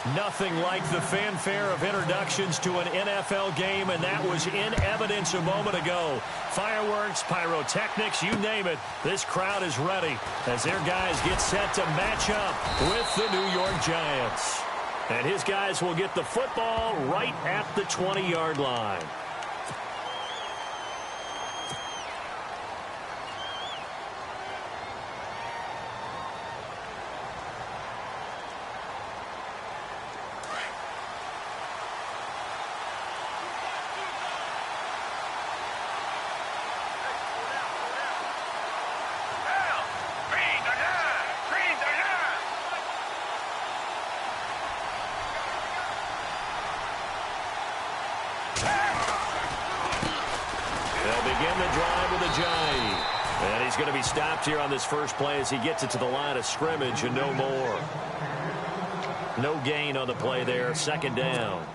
Nothing like the fanfare of introductions to an NFL game, and that was in evidence a moment ago. Fireworks, pyrotechnics, you name it. This crowd is ready as their guys get set to match up with the New York Giants. And his guys will get the football right at the 20-yard line. He's going to be stopped here on this first play as he gets it to the line of scrimmage and no more. No gain on the play there. Second down.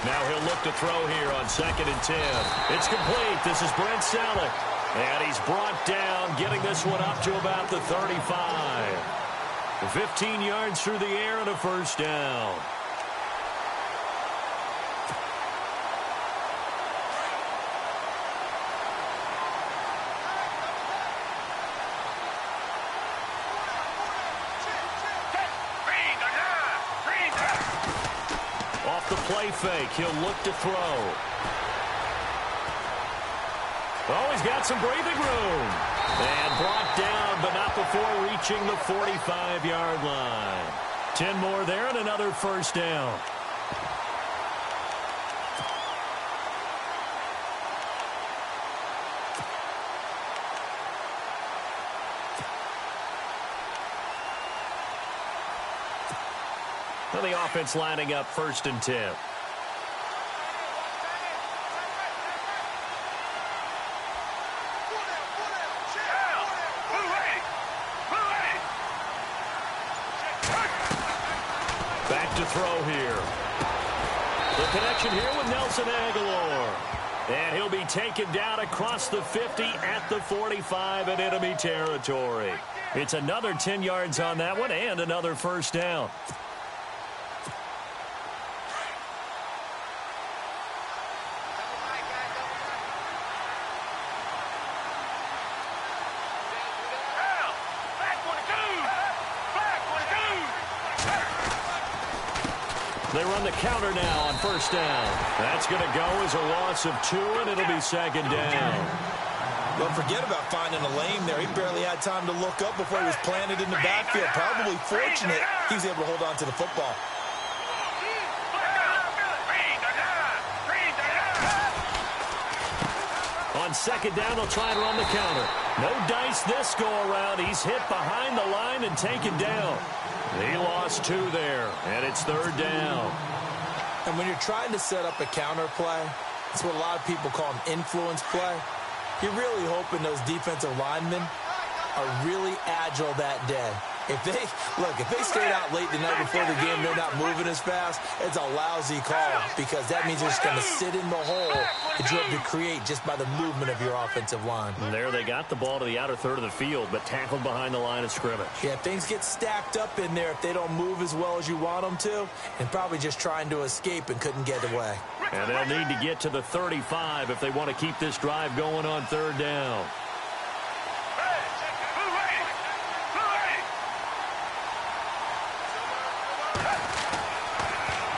Now he'll look to throw here on 2nd and 10. It's complete. This is Brent Selleck. And he's brought down, getting this one up to about the 35. 15 yards through the air and a first down. Play fake. He'll look to throw. Oh, he's got some breathing room. And brought down, but not before reaching the 45-yard line. 10 more there and another first down. The offense lining up 1st and 10. Back to throw here. The connection here with Nelson Aguilar. And he'll be taken down across the 50 at the 45 in enemy territory. It's another 10 yards on that one and another first down. They run the counter now on first down. That's going to go as a loss of 2, and it'll be 2nd down. Don't forget about finding a lane there. He barely had time to look up before he was planted in the backfield. Probably fortunate he was able to hold on to the football. On 2nd down, they'll try and run the counter. No dice this go-around. He's hit behind the line and taken down. He lost 2 there, and it's 3rd down. And when you're trying to set up a counter play, it's what a lot of people call an influence play. You're really hoping those defensive linemen are really agile that day. If they stayed out late the night before the game, they're not moving as fast, it's a lousy call because that means they're just going to sit in the hole that you have to create just by the movement of your offensive line. And there they got the ball to the outer third of the field, but tackled behind the line of scrimmage. Yeah, things get stacked up in there if they don't move as well as you want them to, and probably just trying to escape and couldn't get away. And they'll need to get to the 35 if they want to keep this drive going on 3rd down.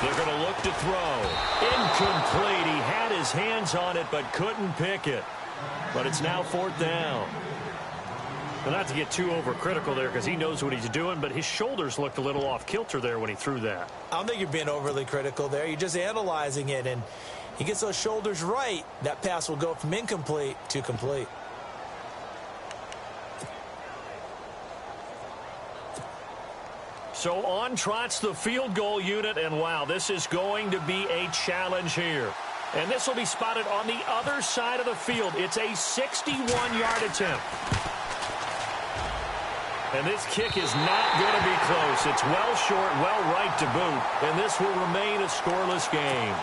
They're going to look to throw. Incomplete. He had his hands on it but couldn't pick it. But it's now 4th down. Well, not to get too overcritical there because he knows what he's doing, but his shoulders looked a little off kilter there when he threw that. I don't think you're being overly critical there. You're just analyzing it, and he gets those shoulders right. That pass will go from incomplete to complete. So on trots the field goal unit, and wow, this is going to be a challenge here. And this will be spotted on the other side of the field. It's a 61-yard attempt. And this kick is not going to be close. It's well short, well right to boot. And this will remain a scoreless game.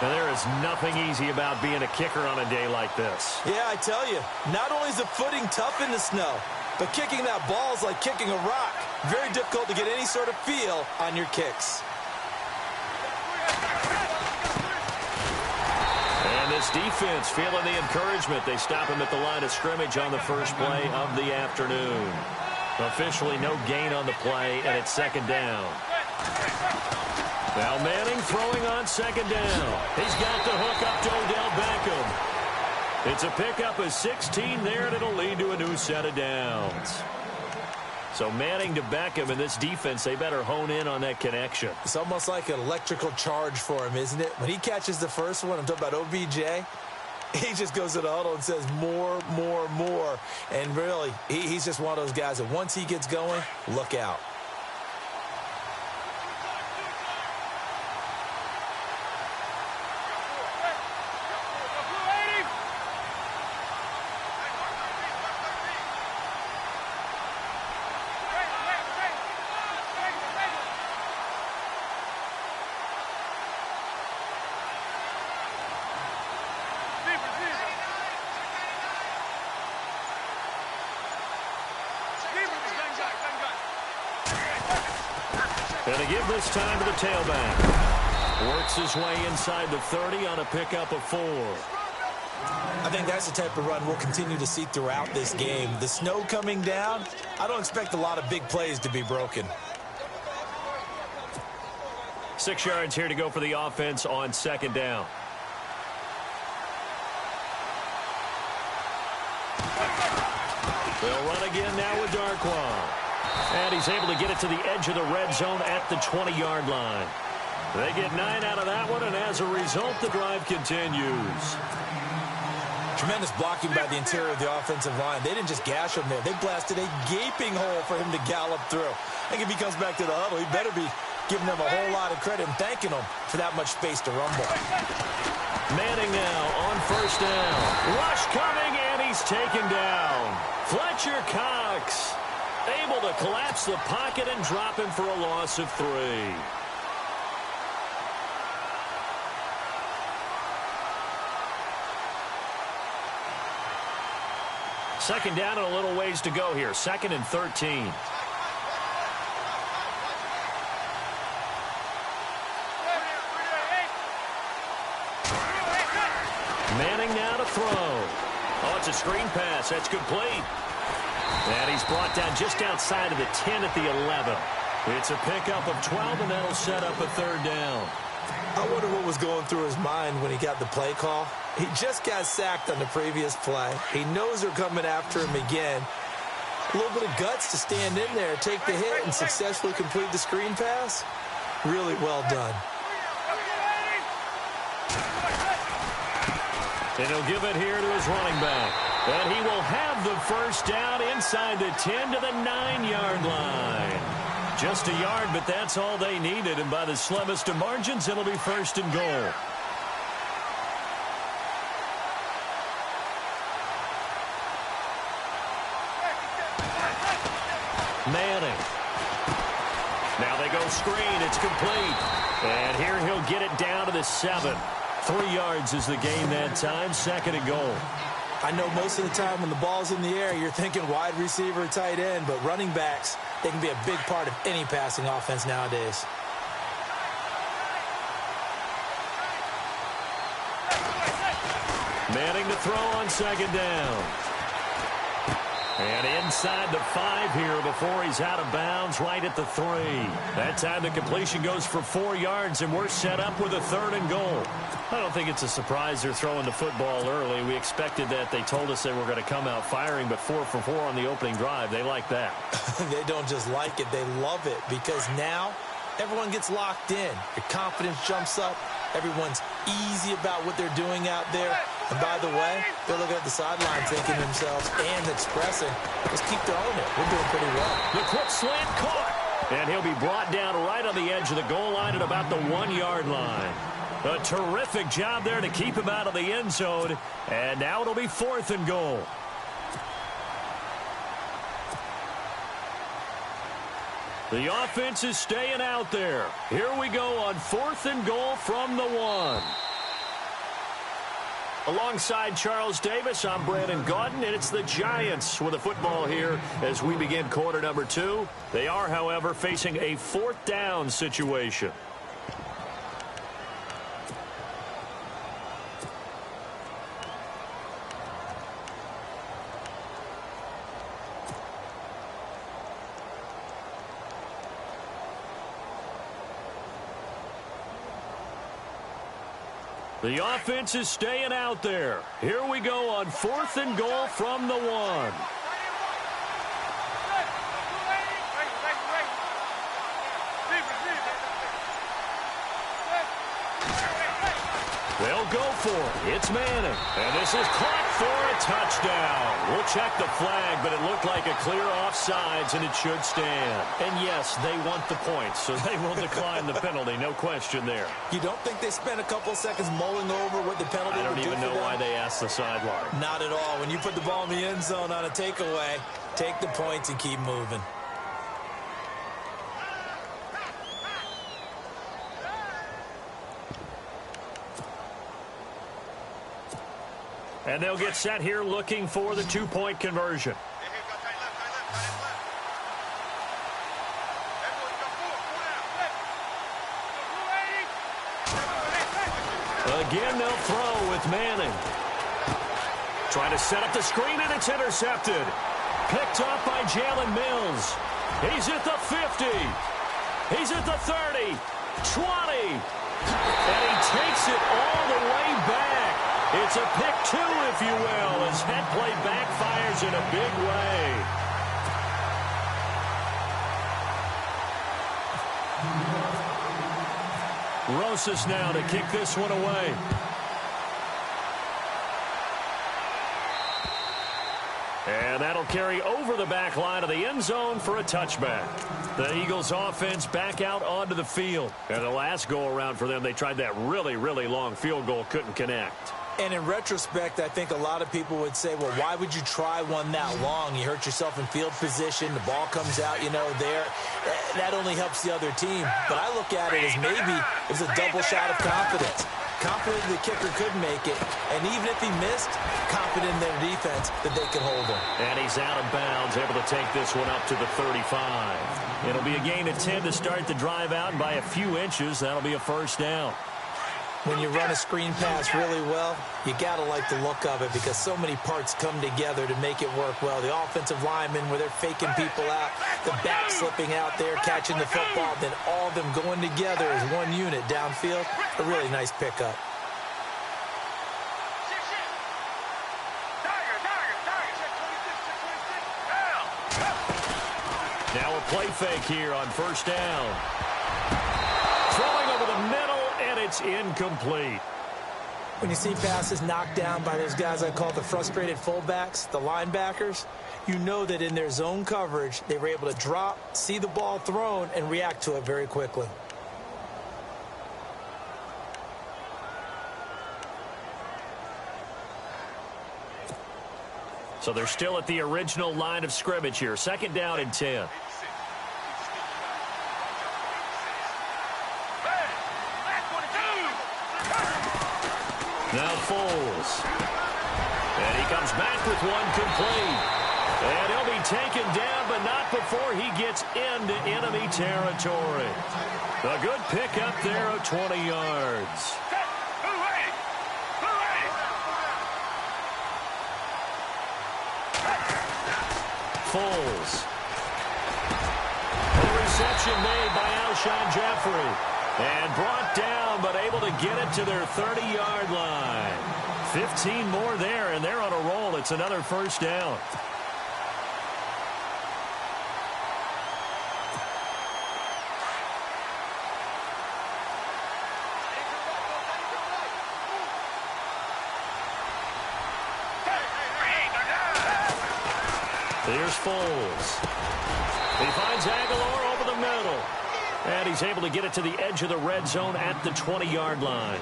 And there is nothing easy about being a kicker on a day like this. Yeah, I tell you, not only is the footing tough in the snow, but kicking that ball is like kicking a rock. Very difficult to get any sort of feel on your kicks. And this defense feeling the encouragement. They stop him at the line of scrimmage on the first play of the afternoon. Officially no gain on the play, and it's second down. Now Manning throwing on second down. He's got the hook up to Odell Beckham. It's a pickup of 16 there, and it'll lead to a new set of downs. So Manning to Beckham, and this defense, they better hone in on that connection. It's almost like an electrical charge for him, isn't it? When he catches the first one, I'm talking about OBJ, he just goes to the huddle and says more, more, more. And really, he's just one of those guys that once he gets going, look out. And to give this time to the tailback. Works his way inside the 30 on a pickup of 4. I think that's the type of run we'll continue to see throughout this game. The snow coming down, I don't expect a lot of big plays to be broken. 6 yards here to go for the offense on second down. They'll run again now with Darkwa. And he's able to get it to the edge of the red zone at the 20-yard line. They get 9 out of that one, and as a result, the drive continues. Tremendous blocking by the interior of the offensive line. They didn't just gash him there. They blasted a gaping hole for him to gallop through. I think if he comes back to the huddle, he better be giving them a whole lot of credit and thanking them for that much space to rumble. Manning now on first down. Rush coming, and he's taken down. Fletcher Cox able to collapse the pocket and drop him for a loss of 3. Second down and a little ways to go here. 2nd and 13. Manning now to throw. Oh, it's a screen pass. That's complete. And he's brought down just outside of the 10 at the 11. It's a pickup of 12, and that'll set up a 3rd down. I wonder what was going through his mind when he got the play call. He just got sacked on the previous play. He knows they're coming after him again. A little bit of guts to stand in there, take the hit, and successfully complete the screen pass. Really well done. And he'll give it here to his running back. And he will have the first down inside the 10 to the 9-yard line. Just a yard, but that's all they needed. And by the slimmest of margins, it'll be 1st and goal. Manning. Now they go screen. It's complete. And here he'll get it down to the 7. 3 yards is the gain that time. 2nd and goal. I know most of the time when the ball's in the air, you're thinking wide receiver, tight end, but running backs, they can be a big part of any passing offense nowadays. Manning to throw on 2nd down. And inside the 5 here before he's out of bounds right at the 3. That time the completion goes for 4 yards, and we're set up with a 3rd and goal. I don't think it's a surprise they're throwing the football early. We expected that. They told us they were going to come out firing, but 4 for 4 on the opening drive. They like that. They don't just like it. They love it because now everyone gets locked in. Your confidence jumps up. Everyone's easy about what they're doing out there. And by the way, they're looking at the sideline thinking to themselves and expressing, let's keep throwing it. We're doing pretty well. The quick slant caught. And he'll be brought down right on the edge of the goal line at about the 1-yard line. A terrific job there to keep him out of the end zone. And now it'll be 4th and goal. The offense is staying out there. Here we go on 4th and goal from the 1. Alongside Charles Davis, I'm Brandon Gaudin, and it's the Giants with the football here as we begin quarter number 2. They are, however, facing a 4th down situation. The offense is staying out there. Here we go on 4th and goal from the 1. They'll go for it. It's Manning. And this is caught for a touchdown. We'll check the flag, but it looked like a clear offsides, and it should stand. And yes, they want the points, so they will decline the penalty. No question there. You don't think they spent a couple seconds mulling over what the penalty would do for them? I don't even know why they asked the sideline. Not at all. When you put the ball in the end zone on a takeaway, take the points and keep moving. And they'll get set here looking for the 2-point conversion. Again, they'll throw with Manning. Trying to set up the screen, and it's intercepted. Picked up by Jalen Mills. He's at the 50. He's at the 30. 20. And he takes it all the way back. It's a pick 2, if you will, as that play backfires in a big way. Rosas now to kick this one away. And that'll carry over the back line of the end zone for a touchback. The Eagles offense back out onto the field. And the last go-around for them, they tried that really, really long field goal, couldn't connect. And in retrospect, I think a lot of people would say, well, why would you try one that long? You hurt yourself in field position. The ball comes out, there. That only helps the other team. But I look at it as maybe it's a double shot of confidence. Confident the kicker could make it. And even if he missed, confident in their defense that they could hold him. And he's out of bounds, able to take this one up to the 35. It'll be a gain of 10 to start the drive out, and by a few inches, that'll be a 1st down. When you run a screen pass really well, you got to like the look of it because so many parts come together to make it work well. The offensive linemen, where they're faking people out, the back slipping out there, catching the football, then all of them going together as one unit downfield. A really nice pickup. Now a play fake here on 1st down. Throwing over the middle. And it's incomplete. When you see passes knocked down by those guys I call the frustrated fullbacks, the linebackers, you know that in their zone coverage, they were able to drop, see the ball thrown, and react to it very quickly. So they're still at the original line of scrimmage here. 2nd down and 10. Now Foles. And he comes back with one complete. And he'll be taken down, but not before he gets into enemy territory. A good pickup there of 20 yards. Foles. A reception made by Alshon Jeffrey. And brought down, but able to get it to their 30-yard line. 15 more there, and they're on a roll. It's another 1st down. Here's Foles. He finds Aguilar over the middle. And he's able to get it to the edge of the red zone at the 20-yard line.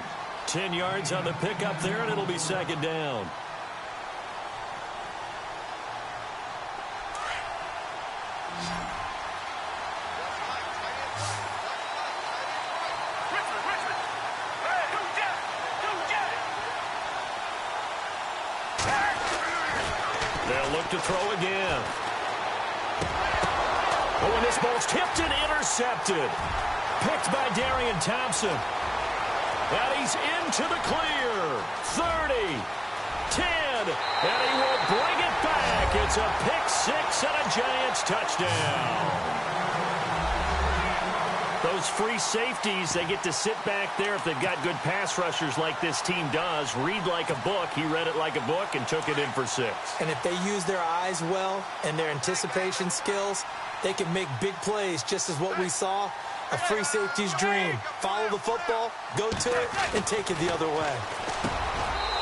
10 yards on the pickup there, and it'll be second down. They'll look to throw again. Oh, and this ball's tipped and intercepted. Picked by Darian Thompson. And he's into the clear. 30, 10, and he will bring it back. It's a pick six and a Giants touchdown. Those free safeties, they get to sit back there if they've got good pass rushers like this team does. Read like a book. He read it like a book and took it in for 6. And if they use their eyes well and their anticipation skills, they can make big plays, just as what we saw. A free safety's dream. Follow the football, go to it, and take it the other way.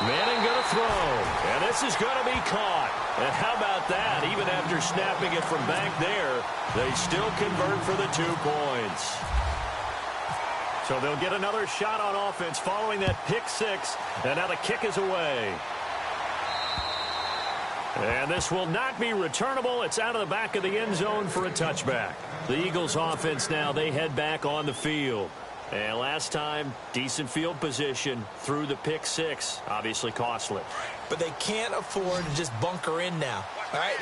Manning going to throw, and this is going to be caught. And how about that? Even after snapping it from back there, they still convert for the 2 points. So they'll get another shot on offense following that pick six, and now the kick is away. And this will not be returnable. It's out of the back of the end zone for a touchback. The Eagles offense now, they head back on the field. And last time, decent field position through the pick six. Obviously costly. But they can't afford to just bunker in now. All right,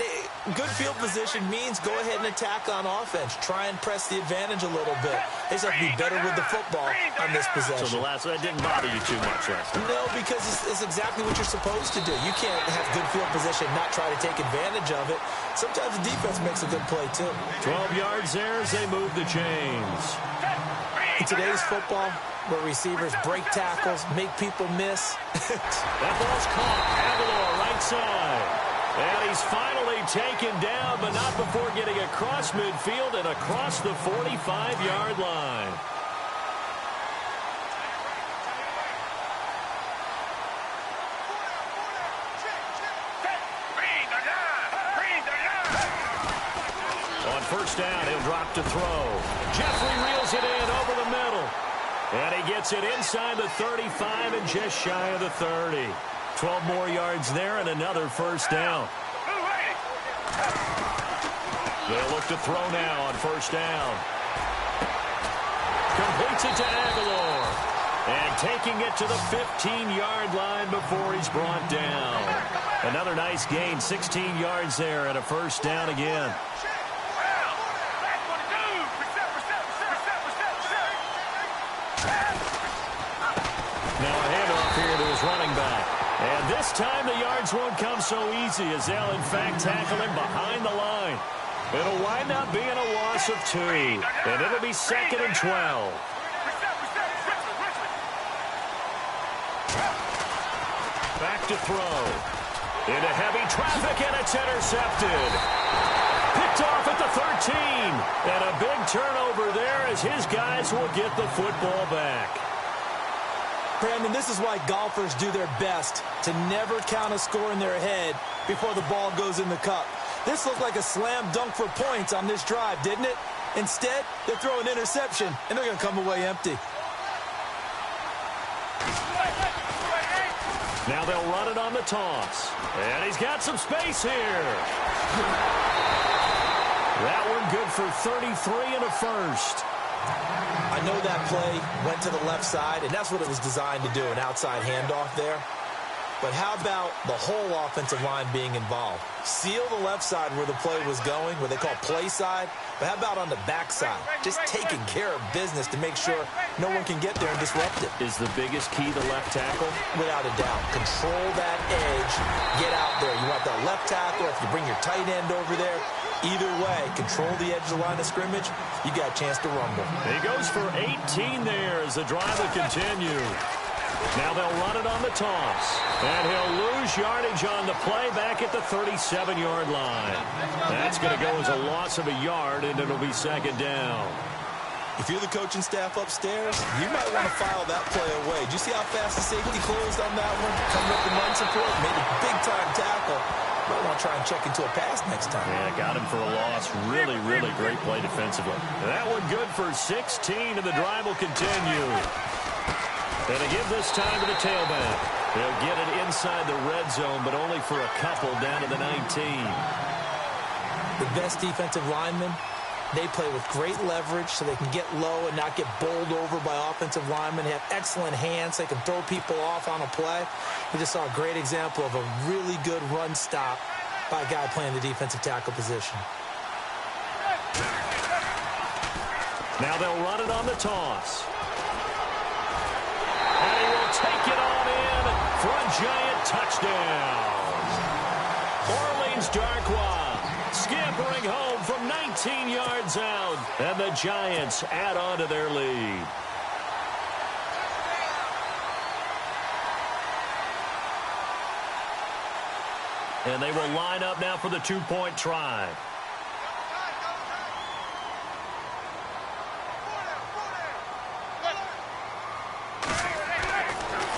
good field position means go ahead and attack on offense. Try and press the advantage a little bit. They just have to be better with the football on this possession. So that didn't bother you too much last time? No, because it's exactly what you're supposed to do. You can't have good field position, not try to take advantage of it. Sometimes the defense makes a good play, too. 12 yards there as they move the chains. In today's football, where receivers break tackles, make people miss. That ball's caught. Aguilar right side. And he's finally taken down, but not before getting across midfield and across the 45-yard line. On first down, he'll drop to throw. Jeffrey reels it in over the middle. And he gets it inside the 35 and just shy of the 30. 12 more yards there and another first down. They'll look to throw now on first down. Completes it to Aguilar. And taking it to the 15-yard line before he's brought down. Another nice gain, 16 yards there and a first down again. Now a handoff here to his running back. And this time the yards won't come so easy as they'll, in fact, tackle him behind the line. It'll wind up being a loss of 2. And it'll be 2nd and 12. Back to throw. Into heavy traffic, and it's intercepted. Picked off at the 13. And a big turnover there as his guys will get the football back. Brandon, this is why golfers do their best to never count a score in their head before the ball goes in the cup. This looked like a slam dunk for points on this drive, didn't it? Instead, they throw an interception, and they're going to come away empty. Now they'll run it on the toss. And he's got some space here. That one good for 33 and a first. I know that play went to the left side, and that's what it was designed to do, an outside handoff there. But how about the whole offensive line being involved? Seal the left side where the play was going, what they call play side. But how about on the back side? Just taking care of business to make sure no one can get there and disrupt it. Is the biggest key the left tackle? Without a doubt. Control that edge. Get out there. You want that left tackle. If you bring your tight end over there, either way, control the edge of the line of scrimmage, you got a chance to rumble. He goes for 18 there as the drive will continue. Now they'll run it on the toss. And he'll lose yardage on the play back at the 37-yard line. That's going to go as a loss of a yard, and it'll be second down. If you're the coaching staff upstairs, you might want to file that play away. Did you see how fast the safety closed on that one? Coming up in run support, made a big-time tackle. Might want to try and check into a pass next time. Yeah, got him for a loss. Really, really great play defensively. That one good for 16, and the drive will continue. And they give this time to the tailback. They'll get it inside the red zone, but only for a couple down to the 19. The best defensive linemen, they play with great leverage so they can get low and not get bowled over by offensive linemen. They have excellent hands. They can throw people off on a play. We just saw a great example of a really good run stop by a guy playing the defensive tackle position. Now they'll run it on the toss. And he will take it on in for a giant touchdown. Orleans Darkwa scampering home from 19 yards out. And the Giants add on to their lead. And they will line up now for the two-point try.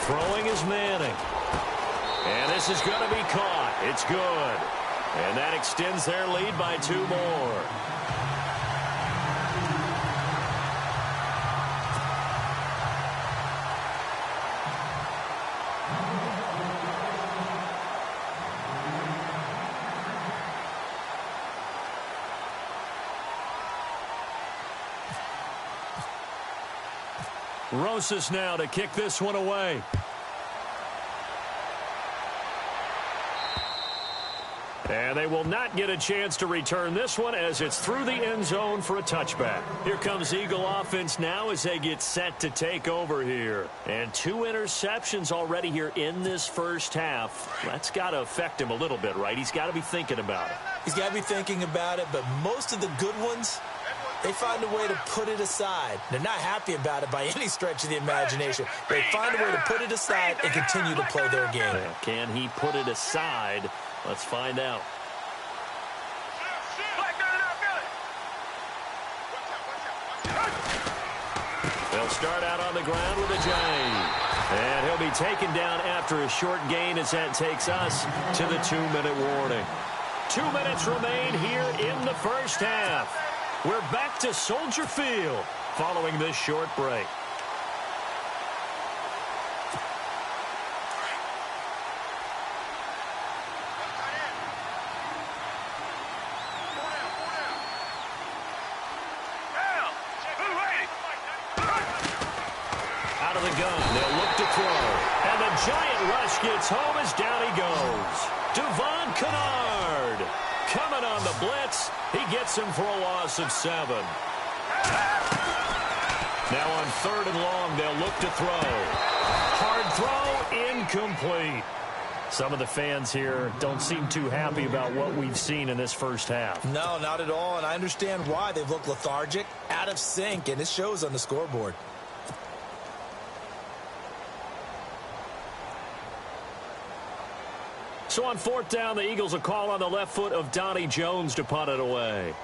Throwing is Manning. And this is going to be caught. It's good. And that extends their lead by 2 more. Rosas now to kick this one away. And they will not get a chance to return this one as it's through the end zone for a touchback. Here comes Eagle offense now as they get set to take over here. And 2 interceptions already here in this first half. That's got to affect him a little bit, right? He's got to be thinking about it. He's got to be thinking about it, but most of the good ones, they find a way to put it aside. They're not happy about it by any stretch of the imagination. They find a way to put it aside and continue to play their game. Can he put it aside? Let's find out. They'll start out on the ground with a J. And he'll be taken down after a short gain as that takes us to the 2-minute warning. 2 minutes remain here in the first half. We're back to Soldier Field following this short break. Out of the gun, they'll look to throw. And the giant rush gets home as down he goes. Devon Kennard coming on the blitz. He gets him for a loss of 7. Now on 3rd and long, they'll look to throw. Hard throw, incomplete. Some of the fans here don't seem too happy about what we've seen in this first half. No, not at all, and I understand why. They've looked lethargic, out of sync, and it shows on the scoreboard. So on 4th down, the Eagles will call on the left foot of Donnie Jones to punt it away.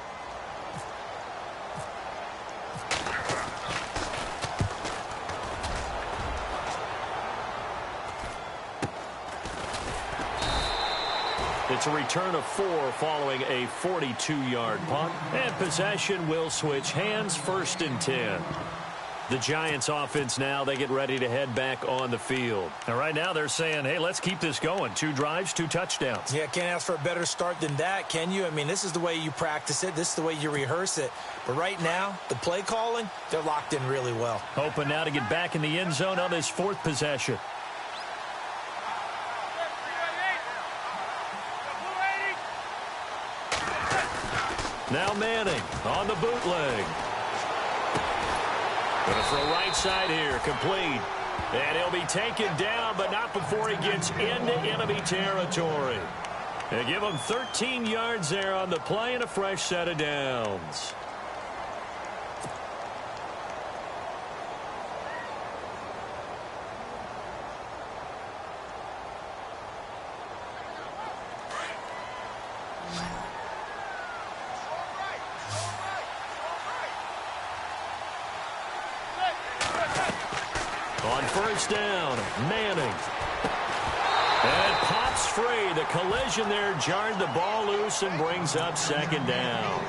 It's a return of 4 following a 42-yard punt. And possession will switch hands, 1st and 10. The Giants offense now, they get ready to head back on the field. And right now they're saying, hey, let's keep this going. 2 drives, 2 touchdowns. Yeah, can't ask for a better start than that, can you? I mean, this is the way you practice it. This is the way you rehearse it. But right now, the play calling, they're locked in really well. Hoping now to get back in the end zone on this 4th possession. Now Manning on the bootleg. Going to throw right side here, complete. And he'll be taken down, but not before he gets into enemy territory. They give him 13 yards there on the play and a fresh set of downs. On 1st down, Manning. And pops free. The collision there jarred the ball loose and brings up second down.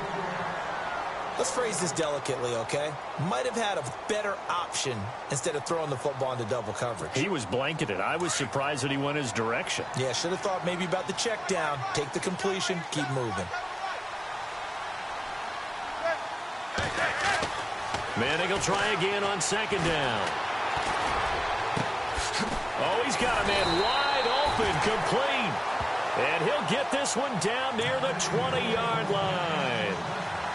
Let's phrase this delicately, okay? Might have had a better option instead of throwing the football into double coverage. He was blanketed. I was surprised that he went his direction. Yeah, should have thought maybe about the check down, take the completion, keep moving. Manning will try again on second down. Oh, he's got a man wide open, complete. And he'll get this one down near the 20-yard line.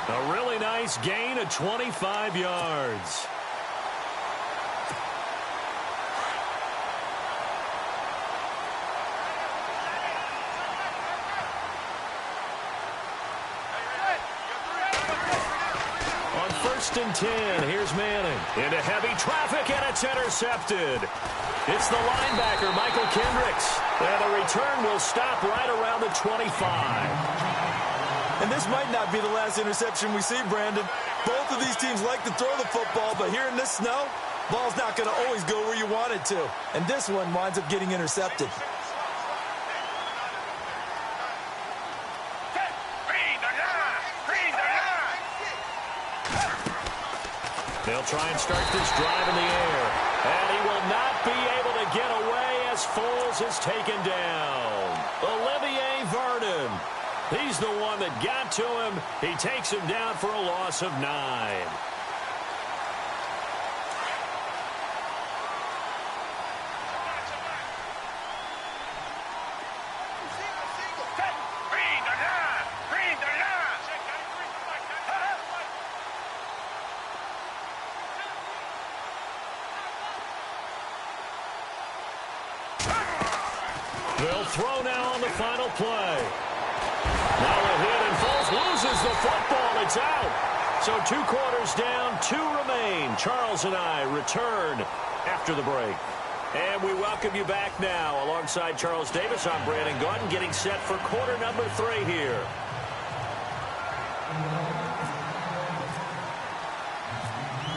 A really nice gain of 25 yards. On 1st and 10, here's Manning. Into heavy traffic, and it's intercepted. It's the linebacker, Michael Kendricks. And the return will stop right around the 25. And this might not be the last interception we see, Brandon. Both of these teams like to throw the football, but here in this snow, ball's not going to always go where you want it to. And this one winds up getting intercepted. They'll try and start this drive in the air. And he will not be able to get away as Foles is taken down. Olivier Vernon. He's the one that got to him. He takes him down for a loss of 9. They'll throw now on the final play. Now a hit, and Foles loses the football. It's out. So 2 quarters down, 2 remain. Charles and I return after the break. And we welcome you back now. Alongside Charles Davis, I'm Brandon Gaudin, getting set for quarter number 3 here.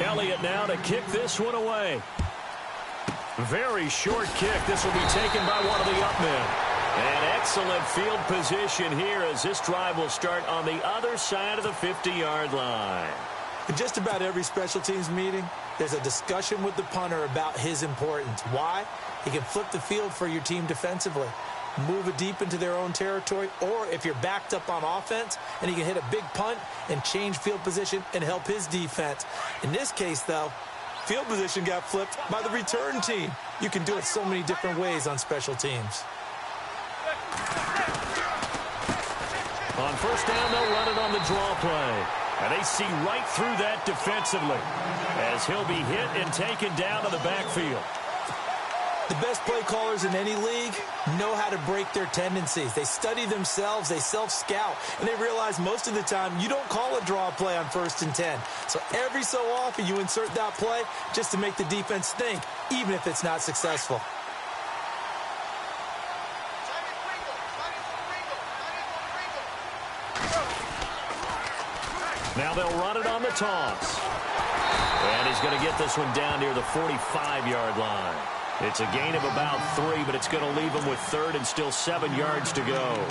Elliott now to kick this one away. Very short kick. This will be taken by one of the up men. An excellent field position here as this drive will start on the other side of the 50-yard line. In just about every special teams meeting, there's a discussion with the punter about his importance. Why? He can flip the field for your team defensively, move it deep into their own territory, or if you're backed up on offense, and he can hit a big punt and change field position and help his defense. In this case, though, field position got flipped by the return team. You can do it so many different ways on special teams. On 1st down, they'll run it on the draw play. And they see right through that defensively as he'll be hit and taken down to the backfield. The best play callers in any league know how to break their tendencies. They study themselves, they self-scout, and they realize most of the time you don't call a draw play on 1st and 10. So every so often you insert that play just to make the defense think, even if it's not successful. Now they'll run it on the toss. And he's going to get this one down near the 45-yard line. It's a gain of about 3, but it's going to leave him with 3rd and still 7 yards to go.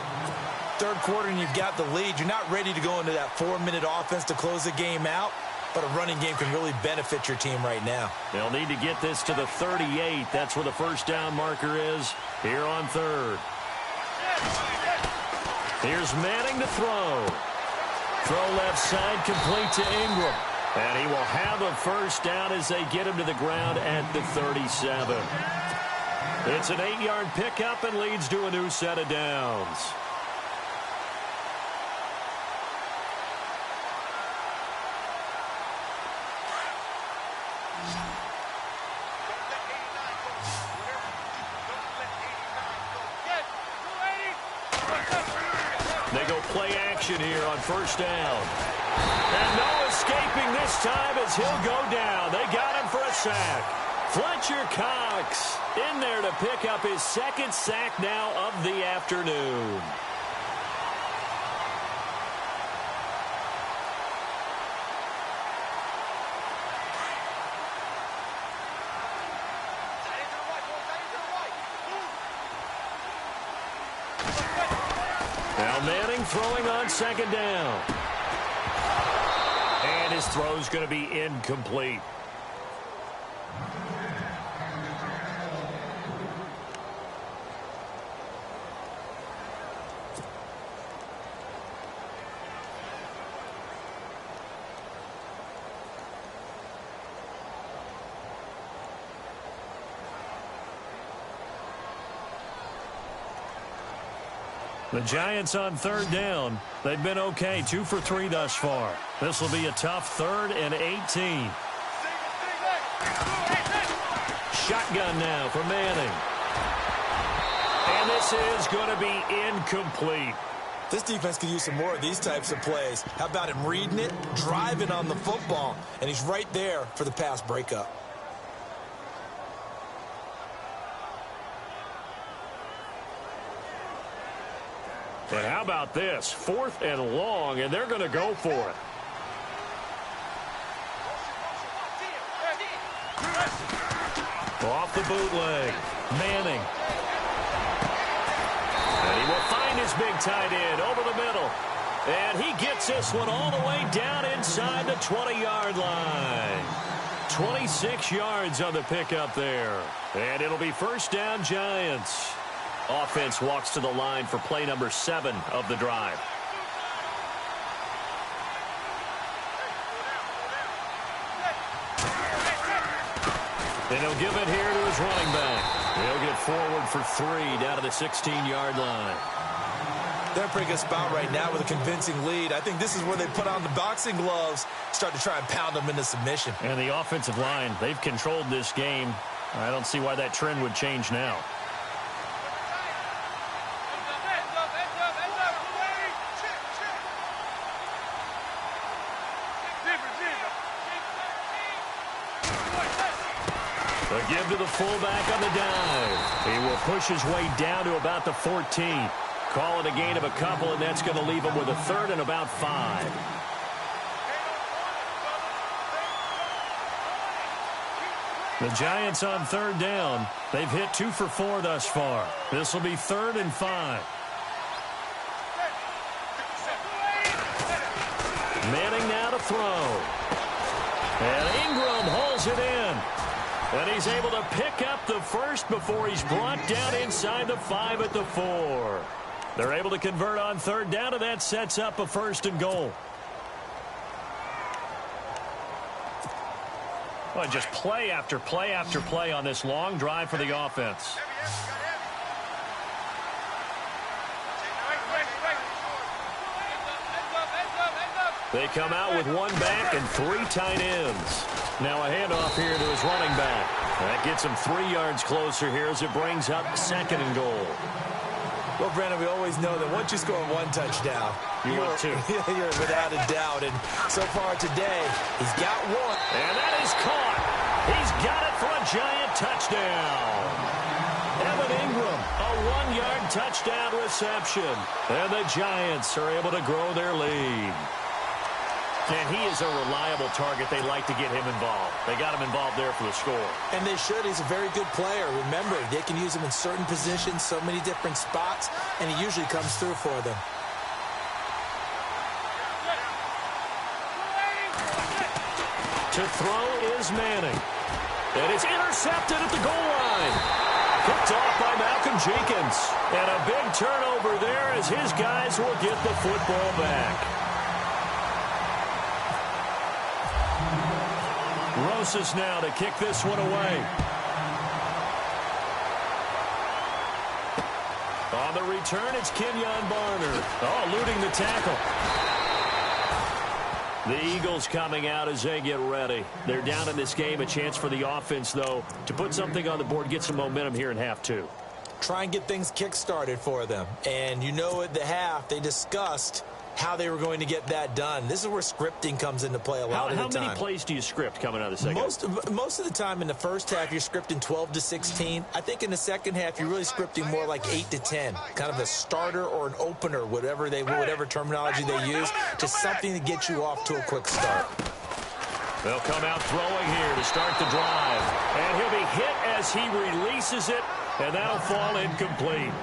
3rd quarter and you've got the lead. You're not ready to go into that 4-minute offense to close the game out, but a running game can really benefit your team right now. They'll need to get this to the 38. That's where the 1st down marker is here on 3rd. Here's Manning to throw. Throw left side, complete to Ingram. And he will have a 1st down as they get him to the ground at the 37. It's an 8-yard pickup and leads to a new set of downs. They go play action here on 1st down. And no escaping this time as he'll go down. They got him for a sack. Fletcher Cox in there to pick up his 2nd sack now of the afternoon. Now Manning throwing on second down. And his throw's going to be incomplete. The Giants on third down. They've been okay, 2 for 3 thus far. This will be a tough 3rd and 18. Shotgun now for Manning. And this is going to be incomplete. This defense could use some more of these types of plays. How about him reading it, driving on the football, and he's right there for the pass breakup. And how about this? 4th and long, and they're going to go for it. Off the bootleg. Manning. And he will find his big tight end over the middle. And he gets this one all the way down inside the 20-yard line. 26 yards on the pickup there. And it'll be first down, Giants. Offense walks to the line for play number 7 of the drive. And he'll give it here to his running back. He'll get forward for 3 down to the 16-yard line. They're in a pretty good spot right now with a convincing lead. I think this is where they put on the boxing gloves, start to try and pound them into submission. And the offensive line, they've controlled this game. I don't see why that trend would change now. The give to the fullback on the dive. He will push his way down to about the 14. Call it a gain of a couple, and that's going to leave him with a 3rd and about 5. The Giants on third down. They've hit 2 for 4 thus far. This will be 3rd and 5. Manning now to throw. And Ingram hauls it in. And he's able to pick up the first before he's brought down inside the 5 at the 4. They're able to convert on third down, and that sets up a 1st and goal. Well, just play after play after play on this long drive for the offense. They come out with 1 back and 3 tight ends. Now a handoff here to his running back. That gets him 3 yards closer here as it brings up 2nd and goal. Well, Brandon, we always know that once you score 1 touchdown, you're without a doubt. And so far today, he's got 1. And that is caught. He's got it for a Giant touchdown. Evan Ingram, a 1-yard touchdown reception. And the Giants are able to grow their lead. And he is a reliable target. They like to get him involved. They got him involved there for the score. And they should. He's a very good player. Remember, they can use him in certain positions, so many different spots, and he usually comes through for them. To throw is Manning. And it's intercepted at the goal line. Picked off by Malcolm Jenkins. And a big turnover there as his guys will get the football back. Rosas now to kick this one away. On the return, it's Kenyon Barner. Oh, eluding the tackle. The Eagles coming out as they get ready. They're down in this game. A chance for the offense, though, to put something on the board, get some momentum here in half 2. Try and get things kick-started for them. And you know at the half, they discussed how they were going to get that done. This is where scripting comes into play a lot of the time. How many plays do you script coming out of the second? Most of the time in the first half, you're scripting 12 to 16. I think in the second half, you're really scripting more like 8 to 10. Kind of a starter or an opener, whatever terminology they use, just something to get you off to a quick start. They'll come out throwing here to start the drive. And he'll be hit as he releases it, and that'll fall incomplete.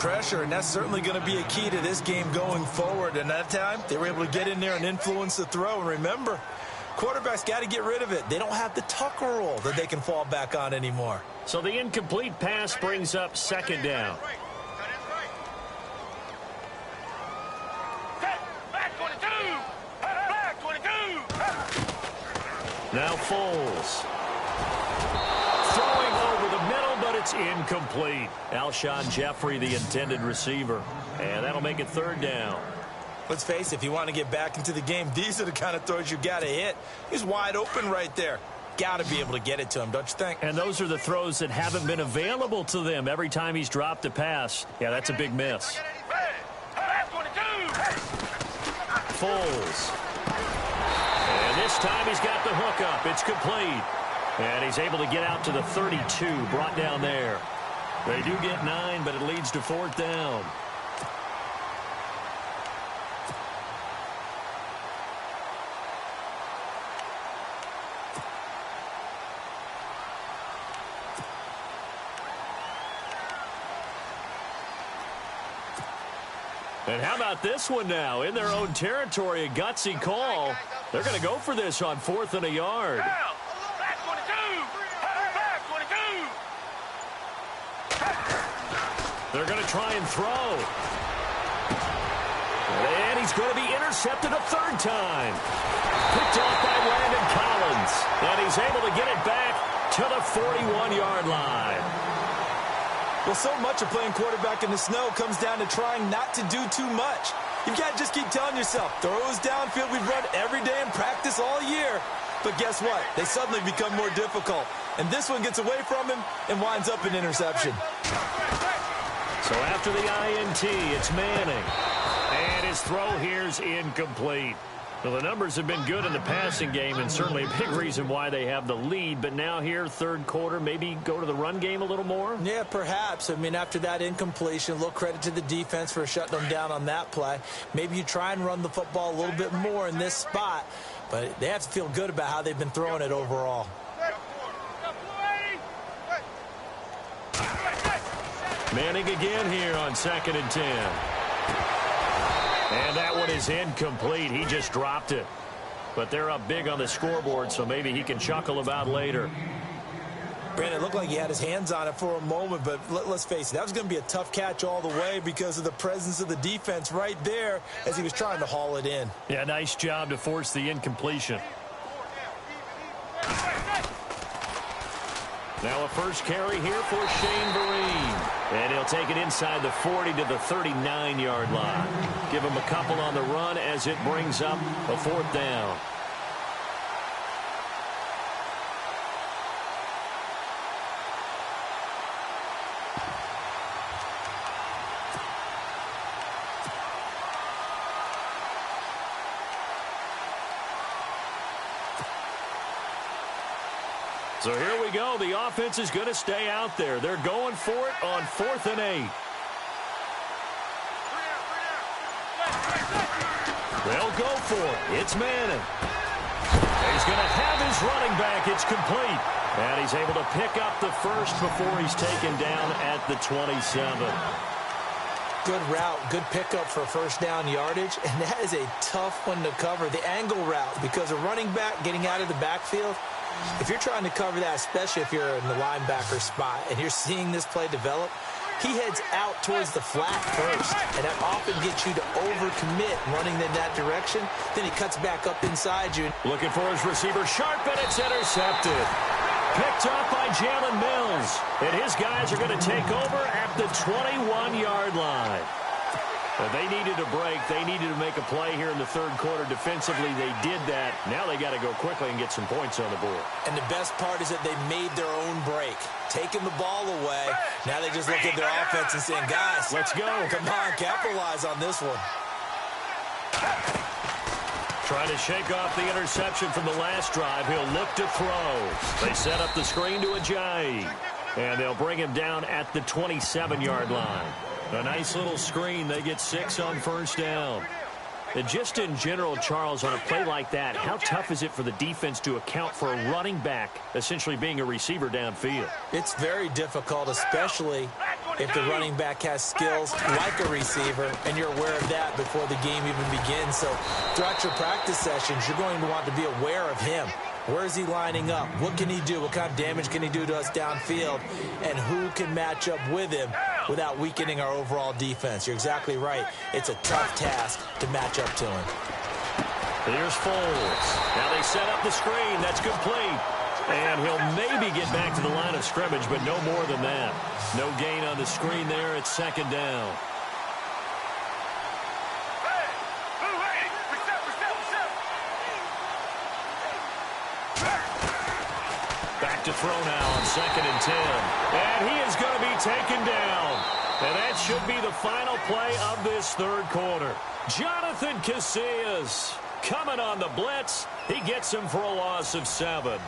pressure, and that's certainly going to be a key to this game going forward. And that time, they were able to get in there and influence the throw. And remember, quarterbacks got to get rid of it. They don't have the Tucker roll that they can fall back on anymore. So the incomplete pass brings up second down. Now Foles. Throwing over the middle, but it's incomplete. Alshon Jeffrey, the intended receiver. And that'll make it third down. Let's face it, if you want to get back into the game, these are the kind of throws you got to hit. He's wide open right there. Got to be able to get it to him, don't you think? And those are the throws that haven't been available to them every time he's dropped a pass. Yeah, that's a big miss. Foles. And this time he's got the hook up. It's complete. And he's able to get out to the 32, brought down there. They do get 9, but it leads to fourth down. And how about this one now? In their own territory, a gutsy call. They're going to go for this on 4th and a yard. They're going to try and throw. And he's going to be intercepted a third time. Picked off by Landon Collins. And he's able to get it back to the 41-yard line. Well, so much of playing quarterback in the snow comes down to trying not to do too much. You've got to just keep telling yourself, throws downfield we've run every day in practice all year. But guess what? They suddenly become more difficult. And this one gets away from him and winds up an interception. So after the INT, it's Manning. And his throw here's incomplete. Well, the numbers have been good in the passing game, and certainly a big reason why they have the lead. But now here, third quarter, maybe go to the run game a little more? Yeah, perhaps. I mean, after that incompletion, a little credit to the defense for shutting them down on that play. Maybe you try and run the football a little bit more in this spot. But they have to feel good about how they've been throwing it overall. Manning again here on 2nd and 10. And that one is incomplete. He just dropped it. But they're up big on the scoreboard, so maybe he can chuckle about later. Brandon, it looked like he had his hands on it for a moment, but let's face it, that was going to be a tough catch all the way because of the presence of the defense right there as he was trying to haul it in. Yeah, nice job to force the incompletion. Now a first carry here for Shane Vereen. And he'll take it inside the 40 to the 39-yard line. Give him a couple on the run as it brings up a fourth down. So here we go. The offense is going to stay out there. They're going for it on 4th and 8. They'll go for it. It's Manning. He's going to have his running back. It's complete. And he's able to pick up the first before he's taken down at the 27. Good route, good pickup for first down yardage, and that is a tough one to cover. The angle route, because a running back getting out of the backfield, if you're trying to cover that, especially if you're in the linebacker spot and you're seeing this play develop, he heads out towards the flat first, and that often gets you to overcommit running in that direction. Then he cuts back up inside you. Looking for his receiver, sharp, and it's intercepted. Picked up by Jalen Mills. And his guys are going to take over at the 21-yard line. They needed a break. They needed to make a play here in the third quarter. Defensively, they did that. Now they got to go quickly and get some points on the board. And the best part is that they made their own break, taking the ball away. Now they just look at their offense and saying, guys, let's go. Come on, capitalize on this one. Trying to shake off the interception from the last drive. He'll look to throw. They set up the screen to Ajayi. And they'll bring him down at the 27-yard line. A nice little screen. They get 6 on first down. And just in general, Charles, on a play like that, how tough is it for the defense to account for a running back essentially being a receiver downfield? It's very difficult, especially if the running back has skills like a receiver, and you're aware of that before the game even begins. So throughout your practice sessions, you're going to want to be aware of him. Where is he lining up? What can he do? What kind of damage can he do to us downfield? And who can match up with him without weakening our overall defense? You're exactly right. It's a tough task to match up to him. Here's Foles. Now they set up the screen. That's complete. And he'll maybe get back to the line of scrimmage, but no more than that. No gain on the screen there. It's second down. Back to throw now on 2nd and 10. And he is going to be taken down. And that should be the final play of this third quarter. Jonathan Casillas coming on the blitz. He gets him for a loss of 7.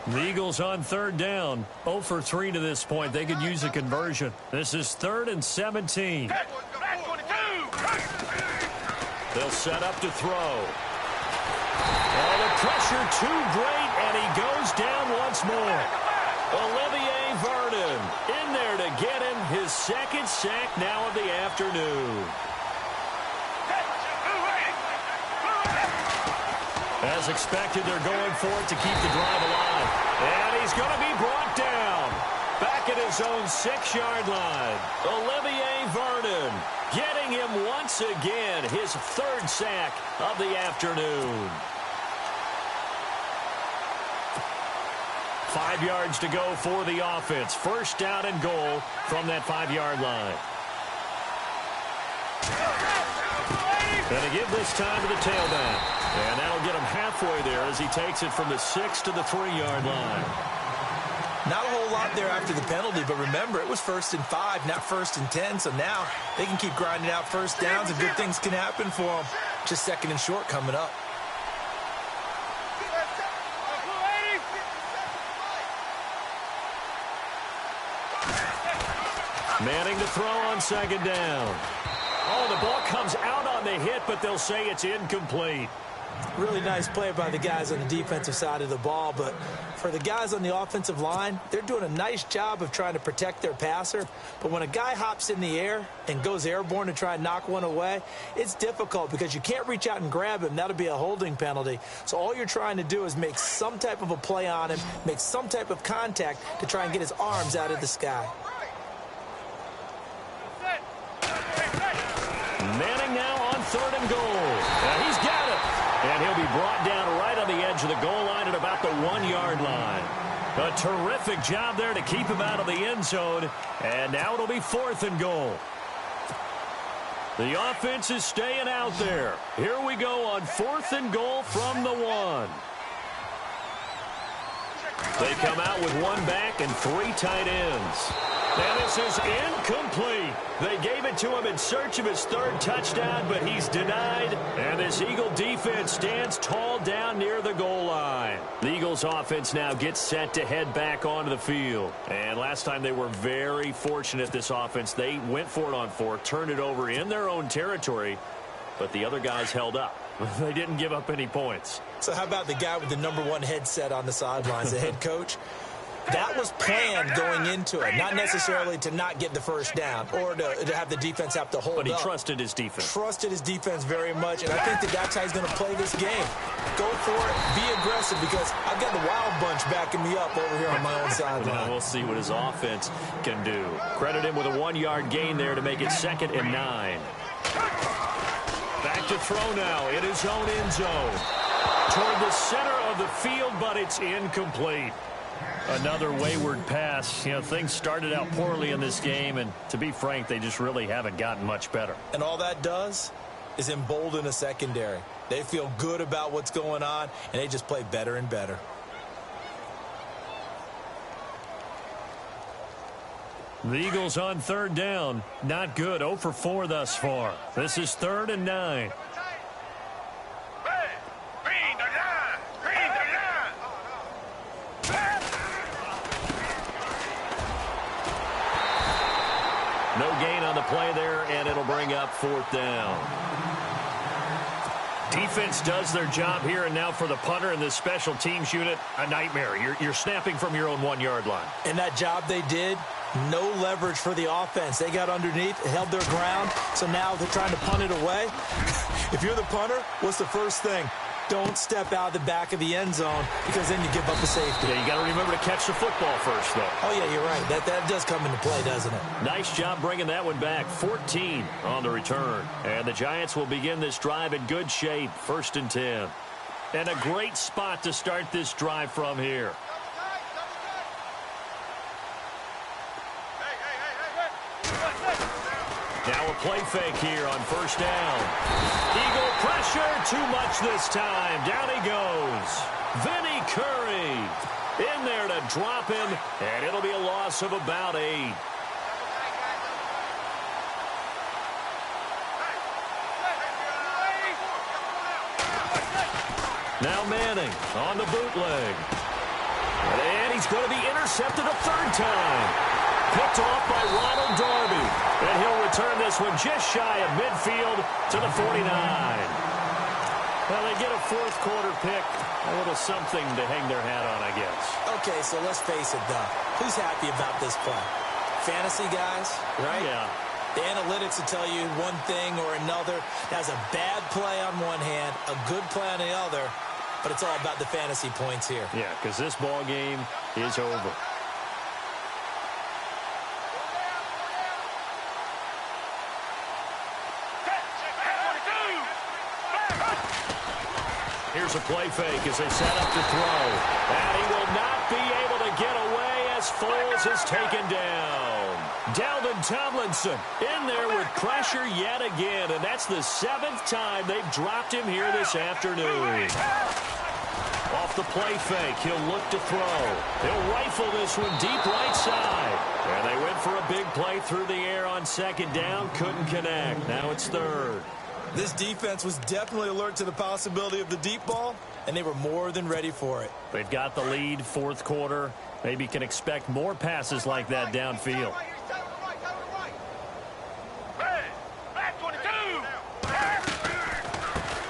The Eagles on third down. 0 for 3 to this point. They could use a conversion. This is 3rd and 17. They'll set up to throw. Oh, the pressure too great, and he goes down once more. Olivier Vernon in there to get him his second sack now of the afternoon. As expected, they're going for it to keep the drive alive. And he's going to be brought down. Back at his own 6-yard line. Olivier Vernon getting him once again his 3rd sack of the afternoon. 5 yards to go for the offense. 1st down and goal from that 5-yard line. Going to give this time to the tailback. And that'll get him halfway there as he takes it from the 6 to the 3-yard line. Not a whole lot there after the penalty, but remember, it was 1st and 5, not 1st and 10. So now they can keep grinding out 1st downs and good things can happen for them. Just 2nd and short coming up. Manning to throw on 2nd down. Oh, the ball comes out on the hit, but they'll say it's incomplete. Really nice play by the guys on the defensive side of the ball, but for the guys on the offensive line, they're doing a nice job of trying to protect their passer. But when a guy hops in the air and goes airborne to try and knock one away, it's difficult because you can't reach out and grab him. That'll be a holding penalty. So all you're trying to do is make some type of a play on him, make some type of contact to try and get his arms out of the sky. Manning now on 3rd and goal. And he's got it. And he'll be brought down right on the edge of the goal line at about the 1-yard line. A terrific job there to keep him out of the end zone. And now it'll be 4th and goal. The offense is staying out there. Here we go on 4th and goal from the 1. They come out with 1 back and 3 tight ends. And this is incomplete. They gave it to him in search of his 3rd touchdown, but he's denied. And this Eagle defense stands tall down near the goal line. The Eagles offense now gets set to head back onto the field. And last time they were very fortunate, this offense. They went for it on 4, turned it over in their own territory, but the other guys held up. They didn't give up any points. So how about the guy with the #1 headset on the sidelines, the head coach? That was planned going into it, not necessarily to not get the 1st down or to have the defense have to hold up. But he trusted his defense. Trusted his defense very much, and I think that's how he's going to play this game. Go for it, be aggressive, because I've got the Wild Bunch backing me up over here on my own sideline. We'll see what his offense can do. Credit him with a 1-yard gain there to make it 2nd and 9. Back to throw now in his own end zone. Toward the center of the field, but it's incomplete. Another wayward pass. You know, things started out poorly in this game, and to be frank, they just really haven't gotten much better. And all that does is embolden a secondary. They feel good about what's going on, and they just play better and better. The Eagles on 3rd down. Not good. 0 for 4 thus far. This is 3rd and 9. play there, and it'll bring up 4th down. Defense does their job here, and now for the punter and this special teams unit, a nightmare. You're snapping from your own 1-yard line. And that job they did, no leverage for the offense. They got underneath, held their ground, so now they're trying to punt it away. If you're the punter, what's the first thing? Don't step out the back of the end zone, because then you give up a safety. Yeah, you got to remember to catch the football first, though. Oh, yeah, you're right. That does come into play, doesn't it? Nice job bringing that one back. 14 on the return. And the Giants will begin this drive in good shape. 1st and 10. And a great spot to start this drive from here. Now a play fake here on 1st down. Eagle pressure, too much this time. Down he goes. Vinny Curry in there to drop him, and it'll be a loss of about 8. Now Manning on the bootleg. And he's going to be intercepted a 3rd time. Picked off by Ronald Darby. And he'll return this one just shy of midfield to the 49. Well, they get a 4th quarter pick. A little something to hang their hat on, I guess. Okay, so let's face it, though. Who's happy about this play? Fantasy guys, right? Yeah. The analytics will tell you one thing or another. That's a bad play on one hand, a good play on the other. But it's all about the fantasy points here. Yeah, because this ball game is over. Here's a play fake as they set up to throw. And he will not be able to get away as Foles is taken down. Dalvin Tomlinson in there with pressure yet again. And that's the 7th time they've dropped him here this afternoon. Off the play fake, he'll look to throw. He'll rifle this one deep right side. And they went for a big play through the air on 2nd down. Couldn't connect. Now it's 3rd. This defense was definitely alert to the possibility of the deep ball, and they were more than ready for it. They've got the lead, 4th quarter. Maybe can expect more passes like that downfield.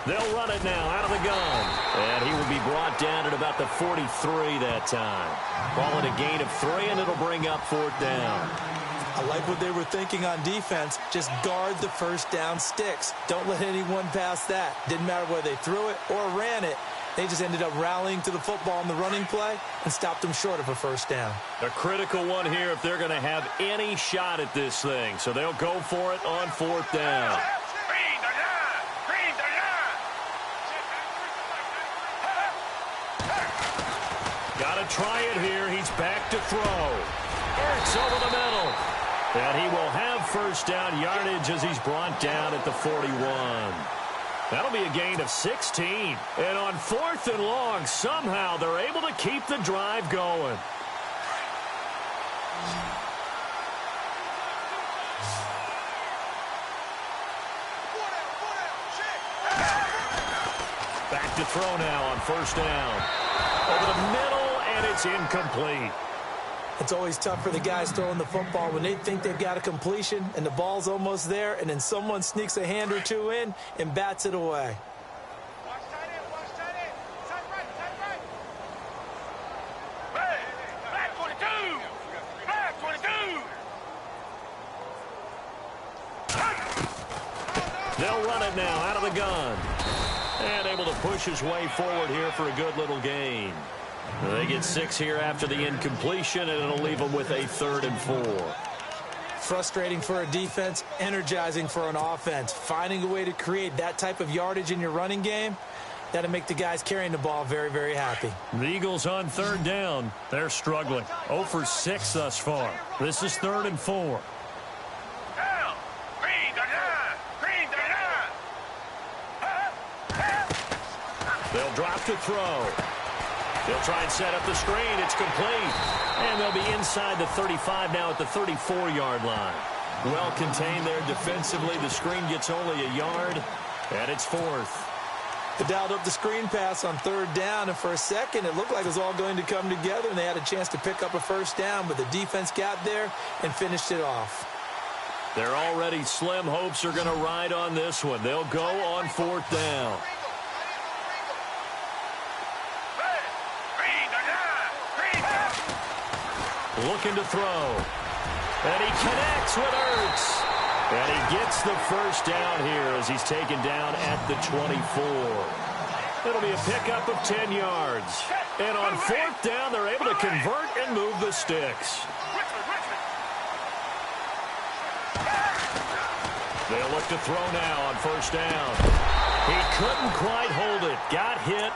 They'll run it now out of the gun. And he will be brought down at about the 43 that time. Ball at a gain of 3, and it'll bring up 4th down. I like what they were thinking on defense. Just guard the 1st down sticks. Don't let anyone pass that. Didn't matter whether they threw it or ran it. They just ended up rallying to the football in the running play and stopped them short of a 1st down. A critical one here if they're going to have any shot at this thing. So they'll go for it on 4th down. Got to try it here. He's back to throw. Ertz over the middle. And he will have 1st down yardage as he's brought down at the 41. That'll be a gain of 16. And on 4th and long, somehow they're able to keep the drive going. Back to throw now on 1st down. Over the middle, and it's incomplete. It's always tough for the guys throwing the football when they think they've got a completion and the ball's almost there, and then someone sneaks a hand or two in and bats it away. They'll run it now out of the gun. And able to push his way forward here for a good little gain. They get 6 here after the incompletion, and it'll leave them with a 3rd and 4. Frustrating for a defense, energizing for an offense. Finding a way to create that type of yardage in your running game, that'll make the guys carrying the ball very, very happy. The Eagles on 3rd down. They're struggling. 0 for 6 thus far. This is 3rd and 4. They'll drop to throw. They'll try and set up the screen. It's complete. And they'll be inside the 35 now at the 34-yard line. Well contained there defensively. The screen gets only a yard, and it's 4th. They dialed up the screen pass on 3rd down, and for a second it looked like it was all going to come together, and they had a chance to pick up a 1st down, but the defense got there and finished it off. Their already slim hopes are going to ride on this one. They'll go on 4th down. Looking to throw. And he connects with Ertz. And he gets the first down here as he's taken down at the 24. It'll be a pickup of 10 yards. And on 4th down, they're able to convert and move the sticks. They'll look to throw now on 1st down. He couldn't quite hold it. Got hit.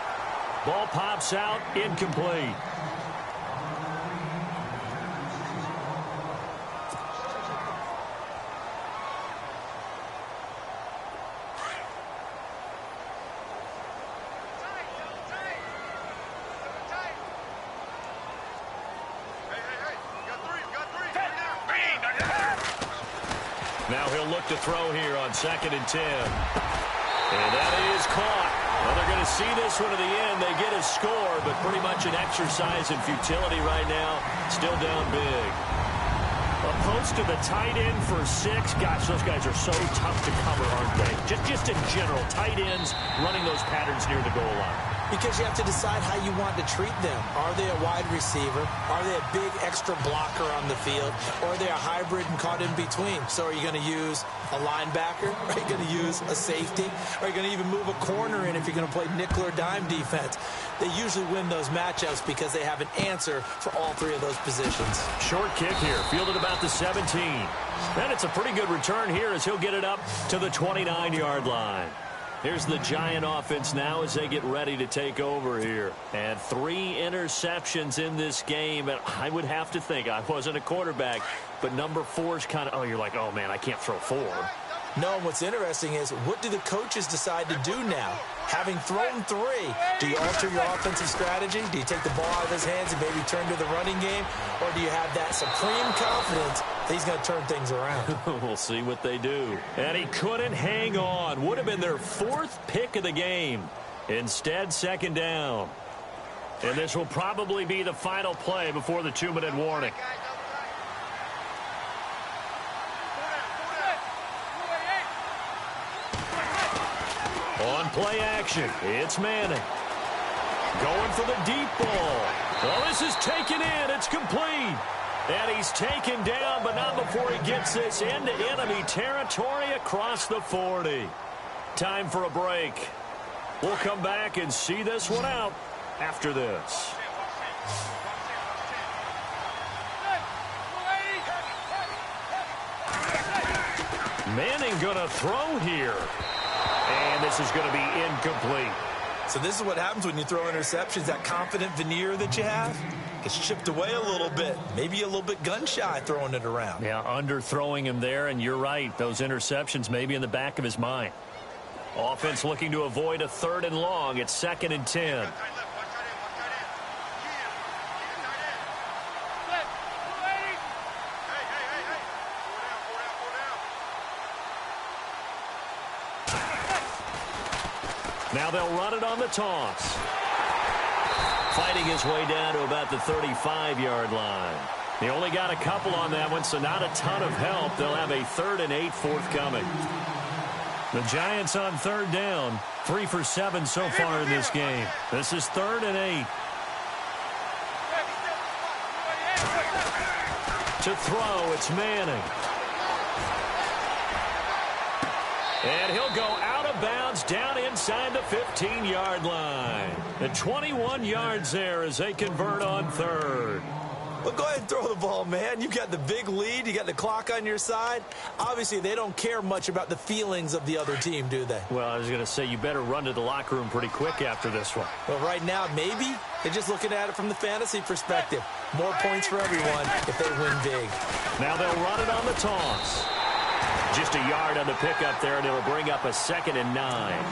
Ball pops out. Incomplete. Now he'll look to throw here on 2nd and 10. And that is caught. Well, they're going to see this one to the end. They get a score, but pretty much an exercise in futility right now. Still down big. A post to the tight end for 6. Gosh, those guys are so tough to cover, aren't they? Just in general, tight ends running those patterns near the goal line. Because you have to decide how you want to treat them. Are they a wide receiver? Are they a big extra blocker on the field? Or are they a hybrid and caught in between? So are you going to use a linebacker? Are you going to use a safety? Are you going to even move a corner in if you're going to play nickel or dime defense? They usually win those matchups because they have an answer for all 3 of those positions. Short kick here, fielded about the 17. And it's a pretty good return here as he'll get it up to the 29-yard line. Here's the Giant offense now as they get ready to take over here. And 3 interceptions in this game. And I would have to think, I wasn't a quarterback, but number 4's kind of, oh, you're like, oh, man, I can't throw 4. No, and what's interesting is, what do the coaches decide to do now? Having thrown 3, do you alter your offensive strategy? Do you take the ball out of his hands and maybe turn to the running game? Or do you have that supreme confidence that he's going to turn things around? We'll see what they do. And he couldn't hang on. Would have been their 4th pick of the game. Instead, 2nd down. And this will probably be the final play before the 2-minute warning. On play action, it's Manning. Going for the deep ball. Well, this is taken in. It's complete. And he's taken down, but not before he gets this into enemy territory across the 40. Time for a break. We'll come back and see this one out after this. Manning gonna throw here. And this is going to be incomplete. So this is what happens when you throw interceptions. That confident veneer that you have gets chipped away a little bit. Maybe a little bit gun-shy throwing it around. Yeah, underthrowing him there, and you're right. Those interceptions may be in the back of his mind. Offense looking to avoid a 3rd and long. It's 2nd and 10. Now they'll run it on the toss. Fighting his way down to about the 35-yard line. They only got a couple on that one, so not a ton of help. They'll have a 3rd and 8 forthcoming. The Giants on 3rd down. 3 for 7 so far in this game. This is 3rd and 8. To throw, it's Manning. And he'll go out of bounds down inside the 15-yard line. And 21 yards there as they convert on 3rd. Well, go ahead and throw the ball, man. You got the big lead. You got the clock on your side. Obviously, they don't care much about the feelings of the other team, do they? Well, I was going to say, you better run to the locker room pretty quick after this one. Well, right now, maybe they're just looking at it from the fantasy perspective. More points for everyone if they win big. Now they'll run it on the toss. Just a yard on the pickup there, and it'll bring up a 2nd and 9.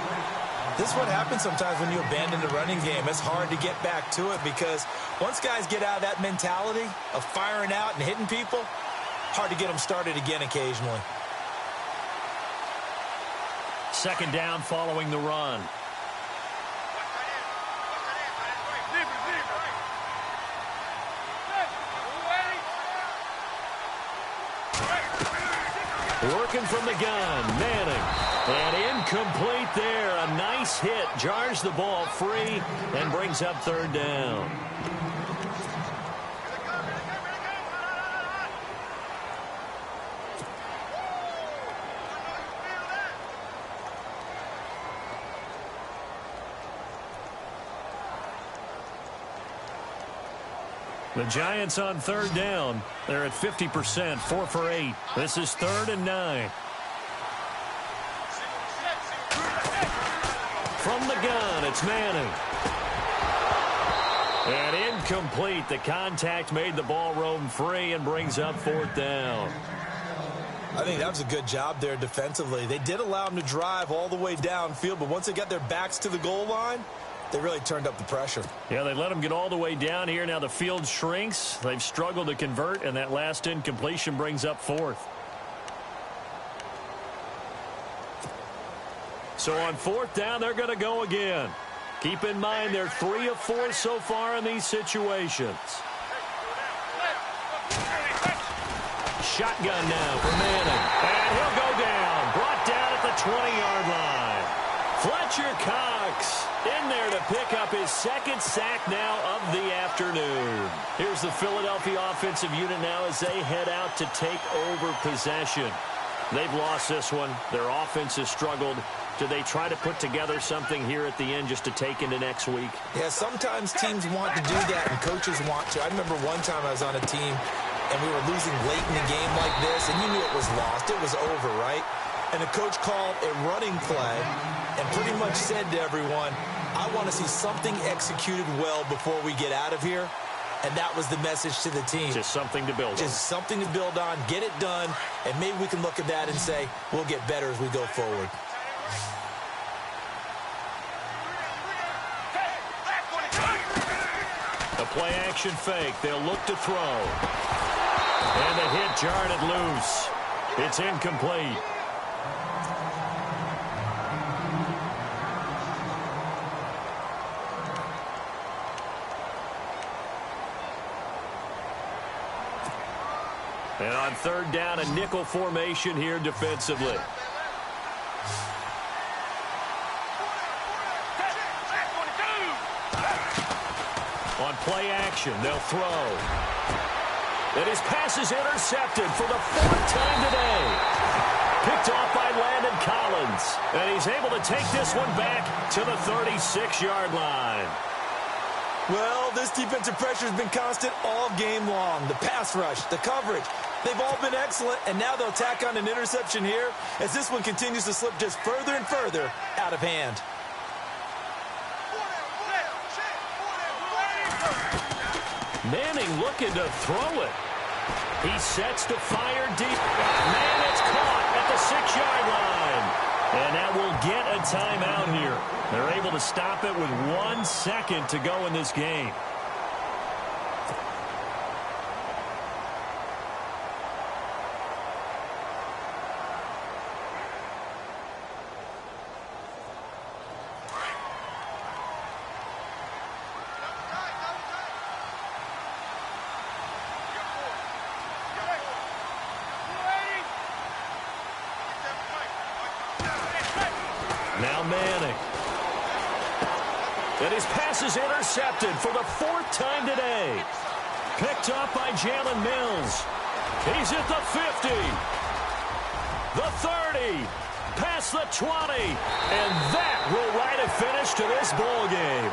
This is what happens sometimes when you abandon the running game. It's hard to get back to it because once guys get out of that mentality of firing out and hitting people, hard to get them started again occasionally. 2nd down following the run. Working from the gun, Manning. And incomplete there. A nice hit. Jars the ball free and brings up third down. The Giants on third down. They're at 50%, 4 for 8. This is 3rd and 9. From the gun, it's Manning. And incomplete. The contact made the ball roam free and brings up 4th down. I think that was a good job there defensively. They did allow them to drive all the way downfield, but once they got their backs to the goal line, they really turned up the pressure. Yeah, they let them get all the way down here. Now the field shrinks. They've struggled to convert, and that last incompletion brings up 4th. So on 4th down, they're going to go again. Keep in mind, they're 3 of 4 so far in these situations. Shotgun now for Manning. And he'll go down. Brought down at the 20-yard line. Fletcher Cox in there to pick up his 2nd sack now of the afternoon. Here's the Philadelphia offensive unit now as they head out to take over possession. They've lost this one. Their offense has struggled. Do they try to put together something here at the end just to take into next week? Yeah, sometimes teams want to do that and coaches want to. I remember one time I was on a team and we were losing late in the game like this, and you knew it was lost. It was over, right? And the coach called a running play and pretty much said to everyone, I want to see something executed well before we get out of here. And that was the message to the team. Just something to build on. Just something to build on, get it done, and maybe we can look at that and say, we'll get better as we go forward. A play-action fake. They'll look to throw. And the hit jarred it loose. It's incomplete. And on 3rd down, a nickel formation here defensively. On play action, they'll throw. And his pass is intercepted for the 4th time today. Picked off by Landon Collins. And he's able to take this one back to the 36-yard line. Well, this defensive pressure has been constant all game long. The pass rush, the coverage, they've all been excellent, and now they'll tack on an interception here as this one continues to slip just further and further out of hand. Manning looking to throw it. He sets to fire deep. Man, it's caught at the 6-yard line. And that will get a timeout here. They're able to stop it with 1 second to go in this game. Now Manning. And his pass is intercepted for the 4th time today. Picked up by Jalen Mills. He's at the 50. The 30. Past the 20. And that will write a finish to this ball game.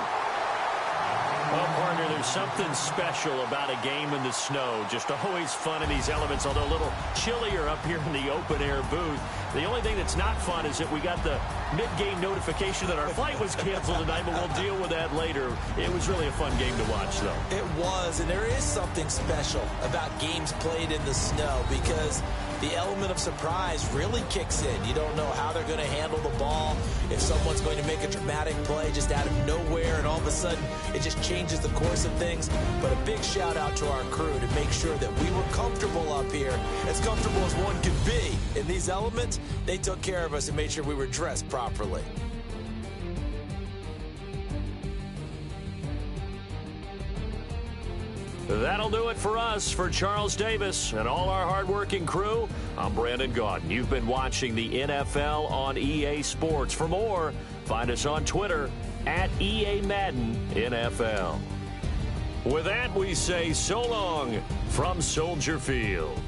Well, partner, there's something special about a game in the snow. Just always fun in these elements, although a little chillier up here in the open-air booth. The only thing that's not fun is that we got the mid-game notification that our flight was canceled tonight, but we'll deal with that later. It was really a fun game to watch, though. It was, and there is something special about games played in the snow because the element of surprise really kicks in. You don't know how they're going to handle the ball, if someone's going to make a dramatic play just out of nowhere, and all of a sudden it just changes the course of things. But a big shout out to our crew to make sure that we were comfortable up here, as comfortable as one could be. In these elements, they took care of us and made sure we were dressed properly. That'll do it for us. For Charles Davis and all our hardworking crew, I'm Brandon Gaudin. You've been watching the NFL on EA Sports. For more, find us on Twitter at EA Madden NFL. With that, we say so long from Soldier Field.